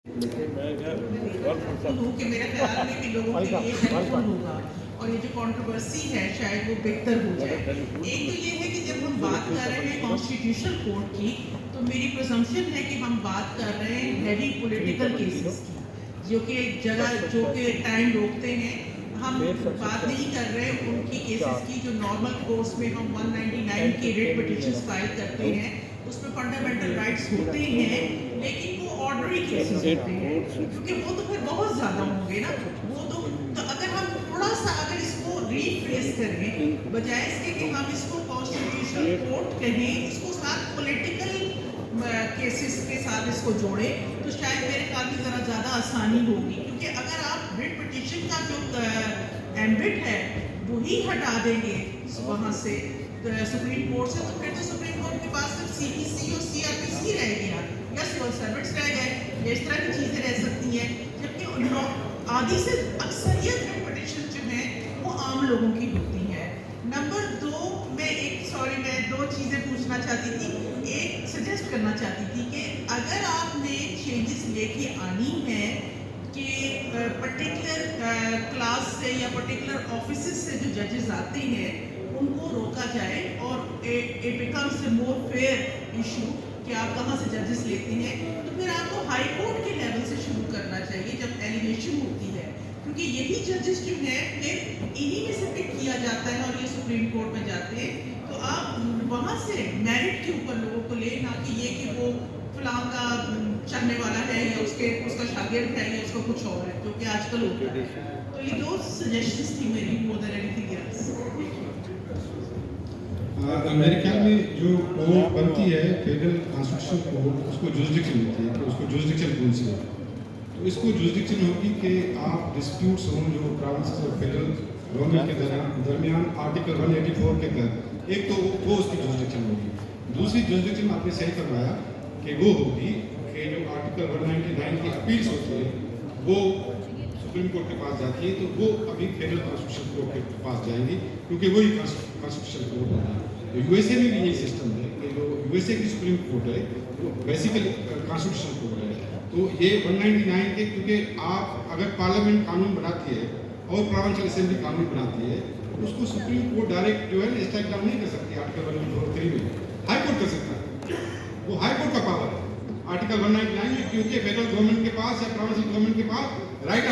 देखिए मैं क्या हूँ कि मेरे ख्याल में कि लोगों के लिए हेल्पफुल होगा और ये जो कंट्रोवर्सी है शायद वो बेहतर हो जाए। एक तो ये है कि जब हम बात कर रहे हैं कॉन्स्टिट्यूशनल कोर्ट की, तो मेरी प्रिजम्पशन है कि हम बात कर रहे हैं हैवी पॉलिटिकल केसेस की, जो कि टाइम रोकते हैं। हम बात नहीं कर रहे उनकी केसेस की जो नॉर्मल कोर्स में हम 199 के रेट पिटिशंस फाइल करते हैं, उसमें फंडामेंटल राइट्स होते हैं, लेकिन वो ऑर्डनरी केसेस होते हैं, क्योंकि वो तो फिर बहुत ज़्यादा होंगे ना। वो तो अगर हम थोड़ा सा अगर इसको रीफ्रेस करें, बजाय इसके कि हम इसको कॉन्स्टिट्यूशनल कोर्ट कहें, इसको साथ पॉलिटिकल केसेस के साथ इसको जोड़ें, तो शायद मेरे ख्याल में ज़रा ज़्यादा आसानी होगी। क्योंकि अगर आप रिट पिटिशन का जो एम्बिट है वही हटा देंगे वहाँ से सुप्रीम कोर्ट से, तो फिर तो सुप्रीम कोर्ट के पास सिर्फ सीपीसी और सीआरपीसी रह गया या सिविल सर्वेंट्स रह गए, इस तरह की चीज़ें रह सकती हैं। जबकि आधी से अक्सरियत पिटिशन जो है वो आम लोगों की होती है। नंबर दो, मैं दो चीज़ें पूछना चाहती थी। एक सजेस्ट करना चाहती थी कि अगर आपने चेंजेस लेके आनी है कि पर्टिकुलर क्लास से या पर्टिकुलर ऑफिस से जो जजेस आते हैं उनको रोका जाए और it becomes a more fair issue कि आप कहाँ से जजेस लेते हैं, तो फिर आपको हाई कोर्ट के लेवल से शुरू करना चाहिए जब एलिगेशन होती है, क्योंकि यही जजेस जो है फिर इन्हीं में से पिक किया जाता है और ये सुप्रीम कोर्ट में जाते हैं। तो आप वहाँ से मेरिट के ऊपर लोगों को ले, ना कि ये कि वो फलां का चलने वाला है या उसका शागिर्द है या उसका कुछ और है, जो कि आजकल होता है। तो ये दो सजेशंस थी मेरी, मोर देन एनीथिंग एल्स। मेरे ख्याल में जो कोर्ट बनती है फेडरल कॉन्स्टिट्यूशन कोर्ट, उसको जुरिसडिक्शन होती है कि उसको जुरिसडिक्शन कौन सी है। तो इसको जुरिसडिक्शन होगी कि आप डिस्प्यूट्स हों जो प्रोविंसेस और फेडरल गवर्नमेंट के दरमियान आर्टिकल 184 के तहत, एक तो वो उसकी जुरिसडिक्शन होगी। दूसरी जुरिसडिक्शन आपने सही करवाया कि वो होगी कि जो आर्टिकल 199 की अपील्स होती है वो सुप्रीम कोर्ट के पास जाती है, तो वो अभी फेडरल कॉन्स्टिट्यूशन कोर्ट के पास जाएंगी, क्योंकि वही कॉन्स्टिट्यूशन कोर्ट होगा। तो यूएसए में भी यही सिस्टम है कि जो यूएसए की सुप्रीम कोर्ट है वो बेसिकली कॉन्स्टिट्यूशन कोर्ट है। तो ये 199 के, क्योंकि आप अगर पार्लियामेंट कानून बनाती है और प्रोविंशियल असेंबली कानून बनाती है, तो उसको सुप्रीम कोर्ट डायरेक्ट जो है ना स्ट्राइक डाउन नहीं कर सकती। आर्टिकल 143 में हाई कोर्ट कर सकता है, वो हाई कोर्ट का पावर है आर्टिकल 199 में, क्योंकि फेडरल गवर्नमेंट के पास या प्रोविंशियल गवर्नमेंट के पास राइट